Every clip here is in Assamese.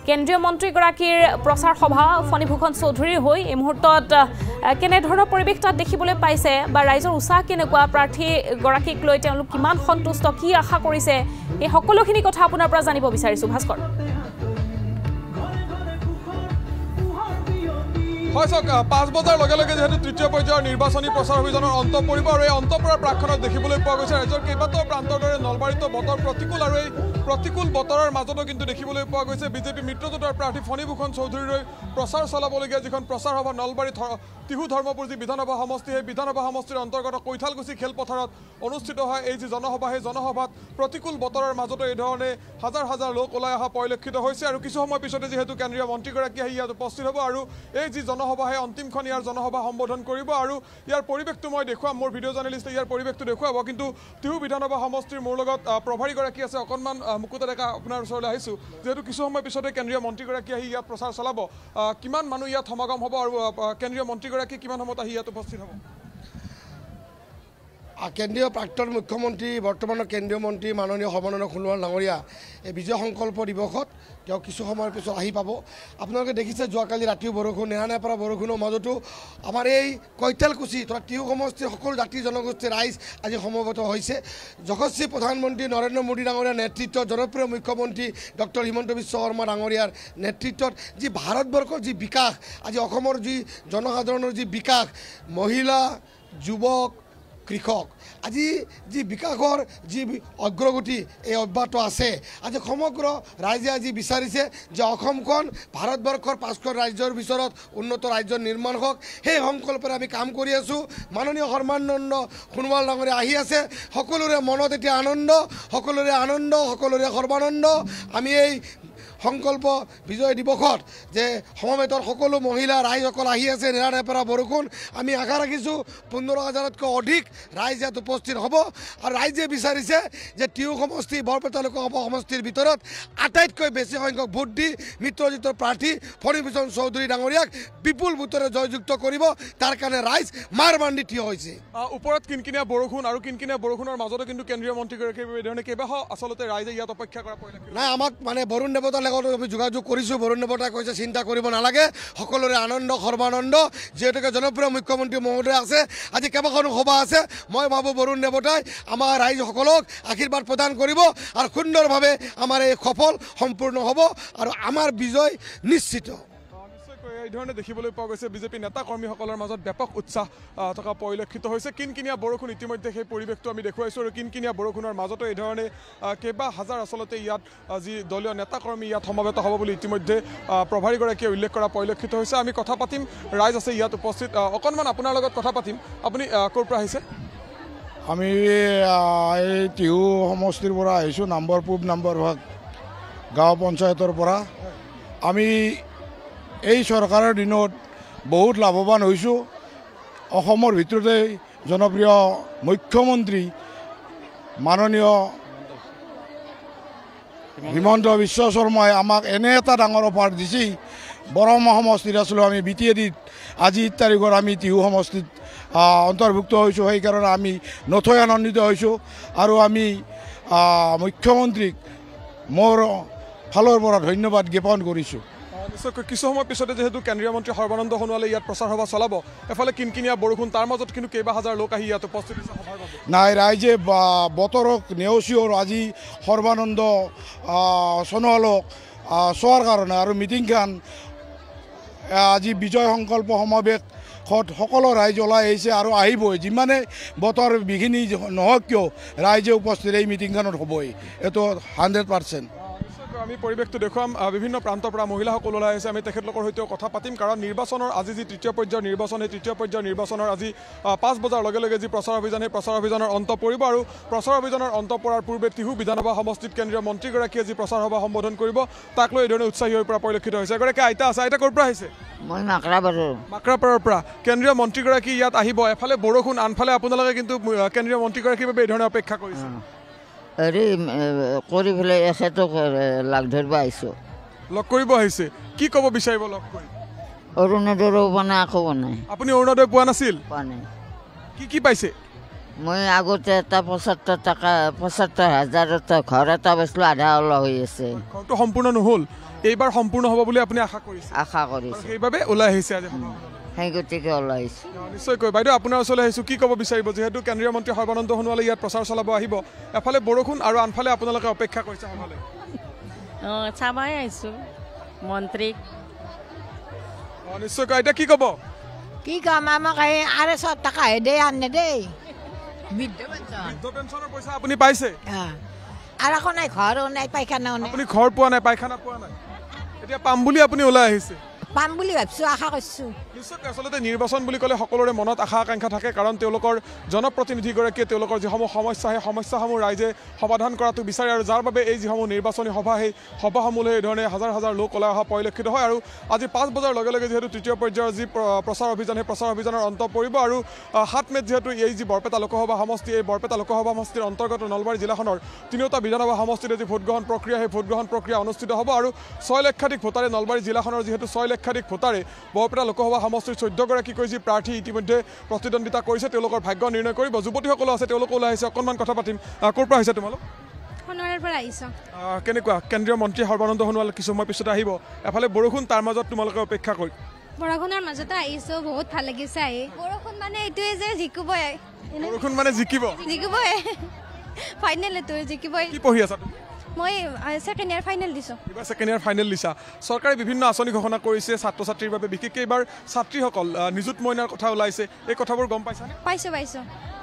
কেন্দ্ৰীয় মন্ত্ৰীগৰাকীৰ প্ৰচাৰ সভা ফণীভূষণ চৌধুৰীৰ হৈ এই মুহূৰ্তত কেনেধৰণৰ পৰিৱেশ তাত দেখিবলৈ পাইছে বা ৰাইজৰ উৎসাহ কেনেকুৱা প্ৰাৰ্থীগৰাকীক লৈ তেওঁলোক কিমান সন্তুষ্ট কি আশা কৰিছে এই সকলোখিনি কথা আপোনাৰ পৰা জানিব বিচাৰিছো ভাস্কৰ হয় চাওক ৫ বজাৰ লগে লগে যেহেতু তৃতীয় পৰ্যায়ৰ নিৰ্বাচনী প্ৰচাৰ অভিযানৰ অন্ত পৰিব আৰু এই অন্ত পৰাৰ প্ৰাক্ষণত দেখিবলৈ পোৱা গৈছে ৰাজ্যৰ কেইবাটাও প্ৰান্তৰ দৰে নলবাৰীতো বতৰ প্ৰতিকূল আৰু এই প্ৰতিকূল বতৰৰ মাজতো কিন্তু দেখিবলৈ পোৱা গৈছে বিজেপি মিত্ৰজোঁটৰ প্ৰাৰ্থী ফণীভূষণ চৌধুৰীৰ প্ৰচাৰ চলাবলগীয়া যিখন প্ৰচাৰ সভা নলবাৰী টিহু ধৰ্মপুৰ যি বিধানসভা সমষ্টি সেই বিধানসভা সমষ্টিৰ অন্তৰ্গত কৈঠালকুছি খেলপথাৰত অনুষ্ঠিত হয় এই যি জনসভা সেই জনসভাত প্ৰতিকূল বতৰৰ মাজতো এই ধৰণে হাজাৰ হাজাৰ লোক ওলাই অহা পৰিলক্ষিত হৈছে আৰু কিছু সময় পিছতে যিহেতু কেন্দ্ৰীয় মন্ত্ৰীগৰাকী আহি ইয়াত উপস্থিত হ'ব আৰু এই যি জনসভা সেই অন্তিমখন ইয়াৰ জনসভা সম্বোধন কৰিব আৰু ইয়াৰ পৰিৱেশটো মই দেখুৱাম মোৰ ভিডিঅ' জাৰ্নেলিষ্টে ইয়াৰ পৰিৱেশটো দেখুৱাব কিন্তু টিহু বিধানসভা সমষ্টিৰ মোৰ লগত প্ৰভাৰীগৰাকী আছে অকণমান মুকুতা ডেকা আপোনাৰ ওচৰলৈ আহিছোঁ যিহেতু কিছু সময় পিছতে কেন্দ্ৰীয় মন্ত্ৰীগৰাকী আহি ইয়াত প্ৰচাৰ চলাব কিমান মানুহ ইয়াত সমাগম হ'ব আৰু কেন্দ্ৰীয় মন্ত্ৰীগৰাকী কিমান সময়ত আহি ইয়াত উপস্থিত হ'ব কেন্দ্ৰীয় প্ৰাক্তন মুখ্যমন্ত্ৰী বৰ্তমানৰ কেন্দ্ৰীয় মন্ত্ৰী মাননীয় সৰ্বানন্দ সোণোৱাল ডাঙৰীয়া এই বিজয় সংকল্প দিৱসত তেওঁ কিছু সময়ৰ পিছত আহি পাব আপোনালোকে দেখিছে যোৱাকালি ৰাতিও বৰষুণ নেৰানেৰা পৰা বৰষুণৰ মাজতো আমাৰ এই কৈঠালকুছি তথা টিহু সমষ্টিৰ সকলো জাতি জনগোষ্ঠীৰ ৰাইজ আজি সমবেত হৈছে যশস্বী প্ৰধানমন্ত্ৰী নৰেন্দ্ৰ মোদী ডাঙৰীয়াৰ নেতৃত্বত জনপ্ৰিয় মুখ্যমন্ত্ৰী ডক্টৰ হিমন্ত বিশ্ব শৰ্মা ডাঙৰীয়াৰ নেতৃত্বত যি ভাৰতবৰ্ষৰ যি বিকাশ আজি অসমৰ যি জনসাধাৰণৰ যি বিকাশ মহিলা যুৱক কৃষক আজি যি বিকাশৰ যি অগ্ৰগতি এই অব্যাহত আছে আজি সমগ্ৰ ৰাইজে আজি বিচাৰিছে যে অসমখন ভাৰতবৰ্ষৰ ৫খন ৰাজ্যৰ ভিতৰত উন্নত ৰাজ্য নিৰ্মাণ হওক সেই সংকল্পৰে আমি কাম কৰি আছোঁ মাননীয় সৰ্বানন্দ সোণোৱাল ডাঙৰীয়া আহি আছে সকলোৰে মনত এতিয়া আনন্দ সকলোৰে সৰ্বানন্দ আমি এই সংকল্প বিজয় দিৱসত যে সমবেতৰ সকলো মহিলা ৰাইজসকল আহি আছে নেৰানেৰা পৰা বৰষুণ আমি আশা ৰাখিছোঁ ১৫,০০০তকৈ অধিক ৰাইজ ইয়াত উপস্থিত হ'ব আৰু ৰাইজে বিচাৰিছে যে টিহু সমষ্টি বৰপেটা লোকসভা সমষ্টিৰ ভিতৰত আটাইতকৈ বেছি সংখ্যক ভোট দি মিত্ৰজোঁটৰ প্ৰাৰ্থী ফণীভূষণ চৌধুৰী ডাঙৰীয়াক বিপুল ভোটেৰে জয়যুক্ত কৰিব তাৰ কাৰণে ৰাইজ মাৰ বান্ধি থিয় হৈছে ওপৰত কিনকিনীয়া বৰষুণ আৰু কিনকিনীয়া বৰষুণৰ মাজতো কিন্তু কেন্দ্ৰীয় মন্ত্ৰীগৰাকীৰ ধৰণে কেইবাশ আচলতে ৰাইজে ইয়াত অপেক্ষা কৰা পৰিলক্ষিত নাই আমাক মানে বৰুণ দেৱতাৰ লগত আমি যোগাযোগ কৰিছোঁ বৰুণ দেৱতাই কৈছে চিন্তা কৰিব নালাগে সকলোৰে আনন্দ সৰ্বানন্দ যিহেতুকে জনপ্ৰিয় মুখ্যমন্ত্ৰী মহোদয় আছে আজি কেইবাখনো সভা আছে মই ভাবোঁ বৰুণ দেৱতাই আমাৰ ৰাইজসকলক আশীৰ্বাদ প্ৰদান কৰিব আৰু সুন্দৰভাৱে আমাৰ এই সফল সম্পূৰ্ণ হ'ব আৰু আমাৰ বিজয় নিশ্চিত এই ধৰণে দেখিবলৈ পোৱা গৈছে বিজেপি নেতা কৰ্মীসকলৰ মাজত ব্যাপক উৎসাহ থকা পৰিলক্ষিত হৈছে কিনকিনীয়া বৰষুণ ইতিমধ্যে সেই পৰিৱেশটো আমি দেখুৱাইছোঁ আৰু কিনকিনীয়া বৰষুণৰ মাজতো এই ধৰণে কেইবা হাজাৰ আচলতে ইয়াত যি দলীয় নেতা কৰ্মী ইয়াত সমবেত হ'ব বুলি ইতিমধ্যে প্ৰভাৰীগৰাকীয়ে উল্লেখ কৰা পৰিলক্ষিত হৈছে আমি কথা পাতিম ৰাইজ আছে ইয়াত উপস্থিত অকণমান আপোনাৰ লগত কথা পাতিম আপুনি ক'ৰ পৰা আহিছে আমি এই টিহু সমষ্টিৰ পৰা আহিছোঁ নম্বৰ পূব নম্বৰ ভাগ গাঁও পঞ্চায়তৰ পৰা আমি এই চৰকাৰৰ দিনত বহুত লাভৱান হৈছোঁ অসমৰ ভিতৰতে জনপ্ৰিয় মুখ্যমন্ত্ৰী মাননীয় হিমন্ত বিশ্ব শৰ্মাই আমাক এনে এটা ডাঙৰ অফাৰ দিছে বৰমা সমষ্টিত আছিলোঁ আমি BTADত আজি 1 তাৰিখত আমি টিহু সমষ্টিত অন্তৰ্ভুক্ত হৈছোঁ সেইকাৰণে আমি নথৈ আনন্দিত হৈছোঁ আৰু আমি মুখ্যমন্ত্ৰীক মোৰ ফালৰ পৰা ধন্যবাদ জ্ঞাপন কৰিছোঁ নিশ্চয়কৈ কিছু সময় পিছতে যেহেতু কেন্দ্ৰীয় মন্ত্ৰী সৰ্বানন্দ সোণোৱালে ইয়াত প্ৰচাৰ সভা চলাব এফালে কিনকিনীয়া বৰষুণ তাৰ মাজত কিন্তু কেইবা হাজাৰ লোক আহি ইয়াত উপস্থিত হৈছে সভাৰ বাবে নাই ৰাইজে বতৰক নেওচিও আজি সৰ্বানন্দ সোণোৱালক চোৱাৰ কাৰণে আৰু মিটিংখন আজি বিজয় সংকল্প সমাৱেশত সকলো ৰাইজ ওলাই আহিছে আৰু আহিবই যিমানে বতৰ বিঘিনি নহওক কিয় ৰাইজে উপস্থিত এই মিটিংখনত হ'বই এইটো 100%। আমি পৰিৱেশটো দেখুৱাম বিভিন্ন প্ৰান্তৰ পৰা মহিলাসকল ওলাই আহিছে আমি তেখেতলোকৰ সৈতেও কথা পাতিম কাৰণ নিৰ্বাচনৰ আজি যি তৃতীয় পৰ্যায়ৰ নিৰ্বাচন এই তৃতীয় পৰ্যায়ৰ নিৰ্বাচনৰ আজি ৫ বজাৰ লগে লগে যি প্ৰচাৰ অভিযান সেই প্ৰচাৰ অভিযানৰ অন্ত পৰিব আৰু প্ৰচাৰ অভিযানৰ অন্ত পৰাৰ পূৰ্বে টিহু বিধানসভা সমষ্টিত কেন্দ্ৰীয় মন্ত্ৰীগৰাকীয়ে যি প্ৰচাৰ সভা সম্বোধন কৰিব তাক লৈ এই ধৰণে উৎসাহী হৈ পৰা পৰিলক্ষিত হৈছে এগৰাকী আইতা আছে আইতা ক'ৰ পৰা আহিছে মই মাকৰাপাৰৰ পৰা কেন্দ্ৰীয় মন্ত্ৰীগৰাকী ইয়াত আহিব এফালে বৰষুণ আনফালে আপোনালোকে কিন্তু কেন্দ্ৰীয় মন্ত্ৰীগৰাকীৰ বাবে এই ধৰণে অপেক্ষা কৰিছে হেৰি কৰি পেলাই এখেতক লাগ ধৰিব আহিছোঁ লগ কৰিব আহিছে কি ক'ব বিচাৰিব লগ কৰি অৰুণোদয়ো বনাই আকৌ বনাই আপুনি অৰুণোদয় পোৱা নাছিল পোৱা নাই কি পাইছে মই আগতে এটা ৭৫,০০০ ঘৰ এটা বেচিলোঁ আধা ওলোৱা হৈ আছে ঘৰটো সম্পূৰ্ণ নহ'ল এইবাৰ সম্পূৰ্ণ হ'ব বুলি আপুনি আশা কৰিছে আশা কৰিছোঁ সেইবাবে ওলাই আহিছে আজি সেই গতিকে ওলাইছোঁ নিশ্চয়কৈ বাইদেউ আপোনাৰ ওচৰলৈ আহিছোঁ কি ক'ব বিচাৰিব যিহেতু কেন্দ্ৰীয় মন্ত্ৰী সৰ্বানন্দ সোণোৱালে ইয়াত প্ৰচাৰ চলাব আহিব এফালে বৰষুণ আৰু আনফালে আপোনালোকে অপেক্ষা কৰিছে সভালৈ চাবাই আহিছোঁ মন্ত্ৰীক নিশ্চয়কৈ এতিয়া কি ক'ব কি কাম আমাক এই 800 টকাহে দেই আনে দেই বৃদ্ধ পেঞ্চনৰ পইচা আপুনি পাইছে আৰু আকৌ নাই ঘৰো নাই পায়খানাও নাই আপুনি ঘৰ পোৱা নাই পায়খানা পোৱা নাই এতিয়া পাম বুলি আপুনি ওলাই আহিছে পাম বুলি ভাবিছোঁ আশা কৰিছোঁ নিশ্চয়কৈ আচলতে নিৰ্বাচন বুলি ক'লে সকলোৰে মনত আশা আকাংক্ষা থাকে কাৰণ তেওঁলোকৰ জনপ্ৰতিনিধিগৰাকীয়ে তেওঁলোকৰ যিসমূহ সমস্যা সেই সমস্যাসমূহ ৰাইজে সমাধান কৰাটো বিচাৰে আৰু যাৰ বাবে এই যিসমূহ নিৰ্বাচনী সভা সেই সভাসমূহলৈ এইধৰণে হাজাৰ হাজাৰ লোক ওলাই অহা পৰিলক্ষিত হয় আৰু আজি 5 বজাৰ লগে লগে যিহেতু তৃতীয় পৰ্যায়ৰ যি প্ৰচাৰ অভিযান সেই প্ৰচাৰ অভিযানৰ অন্ত পৰিব আৰু 7 মে'ত যিহেতু এই যি বৰপেটা লোকসভা সমষ্টি এই বৰপেটা লোকসভা সমষ্টিৰ অন্তৰ্গত নলবাৰী জিলাখনৰ 3টা বিধানসভা সমষ্টিত যি ভোটগ্ৰহণ প্ৰক্ৰিয়া সেই ভোটগ্ৰহণ প্ৰক্ৰিয়া অনুষ্ঠিত হ'ব আৰু 6 লক্ষাধিক ভোটাৰে নলবাৰী জিলাখনৰ যিহেতু 6 লক্ষাধিক ভোটাৰে বৰপেটা লোকসভা সমষ্টিৰ 14গৰাকীকৈ যি প্ৰাৰ্থী ইতিমধ্যে প্ৰতিদ্বন্দ্বিতা কৰিছে তেওঁলোকৰ ভাগ্য নিৰ্ণয় কৰিব যুৱতীসকলো আছে তেওঁলোকো ওলাই আহিছে অকণমান কথা পাতিম ক'ৰ পৰা আহিছে তোমালোক সোণোৱালৰ পৰা আহিছোঁ কেনেকুৱা কেন্দ্ৰীয় মন্ত্ৰী সৰ্বানন্দ সোণোৱাল কিছু সময় পিছতে আহিব এফালে বৰষুণ তাৰ মাজত তোমালোকে অপেক্ষা কৰি বৰষুণৰ মাজতে আহিছোঁ বহুত ভাল লাগিছে আহি বৰষুণ মানে এইটোৱে যে জিকিবই বৰষুণ মানে জিকিবই ফাইনেল এইটো জিকিবই কি পঢ়ি আছা মই ছেকেণ্ড ইয়াৰ ফাইনেল দিছোঁ এইবাৰ ছেকেণ্ড ইয়াৰ ফাইনেল দিছা চৰকাৰে বিভিন্ন আঁচনি ঘোষণা কৰিছে ছাত্ৰ ছাত্ৰীৰ বাবে বিশেষকৈ এইবাৰ ছাত্ৰীসকল নিযুত মইনাৰ কথা ওলাইছে এই কথাবোৰ গম পাইছানে পাইছোঁ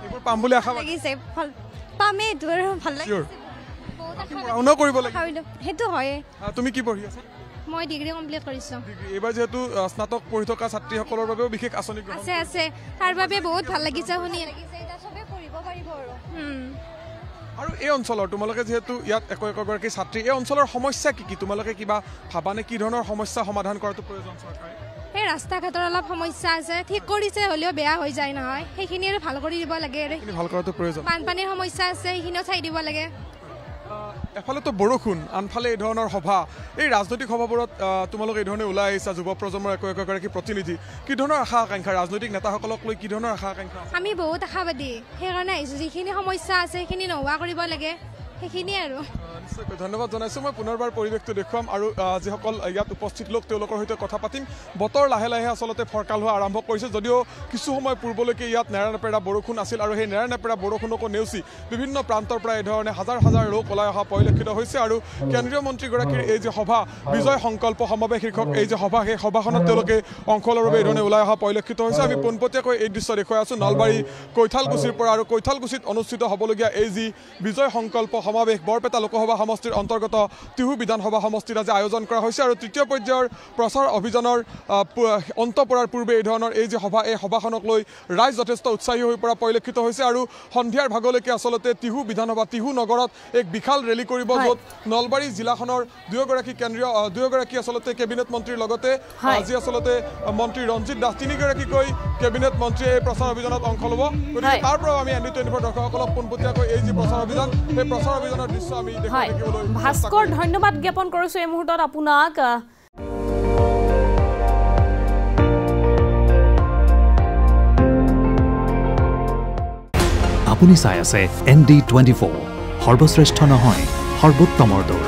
এইবোৰ পাম বুলি আশা লাগিছে পামেই এইটো আৰু ভাল লাগিছে পঢ়া কৰিব লাগিব সেইটো হয়ে তুমি কি পঢ়ি আছা মই ডিগ্ৰী কমপ্লিট কৰিছোঁ এইবাৰ যিহেতু স্নাতক পঢ়ি থকা ছাত্ৰীসকলৰ বাবেও বিশেষ আঁচনি আছে তাৰ বাবে বহুত ভাল লাগিছে শুনি চবেই পঢ়িব পাৰিব আৰু এই অঞ্চলৰ তোমালোকে যিহেতু ইয়াত একগৰাকী ছাত্ৰী এই অঞ্চলৰ সমস্যা কি তোমালোকে কিবা ভাবানে কি ধৰণৰ সমস্যা সমাধান কৰাটো প্ৰয়োজন চৰকাৰে এই ৰাস্তা ঘাটৰ অলপ সমস্যা আছে ঠিক কৰিছে হ'লেও বেয়া হৈ যায় নহয় সেইখিনি আৰু ভাল কৰি দিব লাগে ভাল কৰাটো প্ৰয়োজন বানপানীৰ সমস্যা আছে সেইখিনিও চাই দিব লাগে এফালেতো বৰষুণ আনফালে এই ধৰণৰ সভা এই ৰাজনৈতিক সভাবোৰত তোমালোকে এই ধৰণে ওলাই আহিছা যুৱ প্ৰজন্মৰ একগৰাকী প্ৰতিনিধি কি ধৰণৰ আশা আকাংক্ষা ৰাজনৈতিক নেতাসকলক লৈ কি ধৰণৰ আশা আকাংক্ষা আমি বহুত আশাবাদী সেইকাৰণে আহিছোঁ যিখিনি সমস্যা আছে সেইখিনি নোহোৱা কৰিব লাগে সেইখিনিয়ে আৰু নিশ্চয়কৈ ধন্যবাদ জনাইছোঁ মই পুনৰবাৰ পৰিৱেশটো দেখুৱাম আৰু যিসকল ইয়াত উপস্থিত লোক তেওঁলোকৰ সৈতে কথা পাতিম বতৰ লাহে লাহে আচলতে ফৰকাল হোৱা আৰম্ভ কৰিছে যদিও কিছু সময় পূৰ্বলৈকে ইয়াত নেৰানেপেৰা বৰষুণ আছিল আৰু সেই নেৰানেপেৰা বৰষুণকো নেওচি বিভিন্ন প্ৰান্তৰ পৰা এই ধৰণে হাজাৰ হাজাৰ লোক ওলাই অহা পৰিলক্ষিত হৈছে আৰু কেন্দ্ৰীয় মন্ত্ৰীগৰাকীৰ এই যে সভা বিজয় সংকল্প সমাৱেশ শীৰ্ষক এই যে সভা সেই সভাখনত তেওঁলোকে অংশ লোৱাৰ বাবে এই ধৰণে ওলাই অহা পৰিলক্ষিত হৈছে আমি পোনপটীয়াকৈ এই দৃশ্য দেখুৱাই আছোঁ নলবাৰী কৈঠালকুছিৰ পৰা আৰু কৈঠালকুছিত অনুষ্ঠিত হ'বলগীয়া এই যি বিজয় সংকল্প সমাৱেশ বৰপেটা লোকসভা সমষ্টিৰ অন্তৰ্গত টিহু বিধানসভা সমষ্টিত আজি আয়োজন কৰা হৈছে আৰু তৃতীয় পৰ্যায়ৰ প্ৰচাৰ অভিযানৰ অন্ত পৰাৰ পূৰ্বে এই ধৰণৰ এই যে সভা এই সভাখনক লৈ ৰাইজ যথেষ্ট উৎসাহী হৈ পৰা পৰিলক্ষিত হৈছে আৰু সন্ধিয়াৰ ভাগলৈকে আচলতে টিহু বিধানসভা টিহু নগৰত এক বিশাল ৰেলী কৰিব য'ত নলবাৰী জিলাখনৰ দুয়োগৰাকী আচলতে কেবিনেট মন্ত্ৰীৰ লগতে আজি আচলতে মন্ত্ৰী ৰঞ্জিত দাস তিনিগৰাকীকৈ কেবিনেট মন্ত্ৰীয়ে এই প্ৰচাৰ অভিযানত অংশ ল'ব গতিকে তাৰ পৰাও আমি ND24 দৰ্শকসকলক পোনপটীয়াকৈ এই যি প্ৰচাৰ অভিযান সেই প্ৰচাৰ অভিযানৰ দৃশ্য আমি দেখিবলৈ ভাস্কৰ ধন্যবাদ জ্ঞাপন কৰিছোঁ এই মুহূৰ্তত আপোনাক আপুনি চাই আছে ND24 সৰ্বশ্ৰেষ্ঠ নহয় সৰ্বোত্তমৰ দৌৰ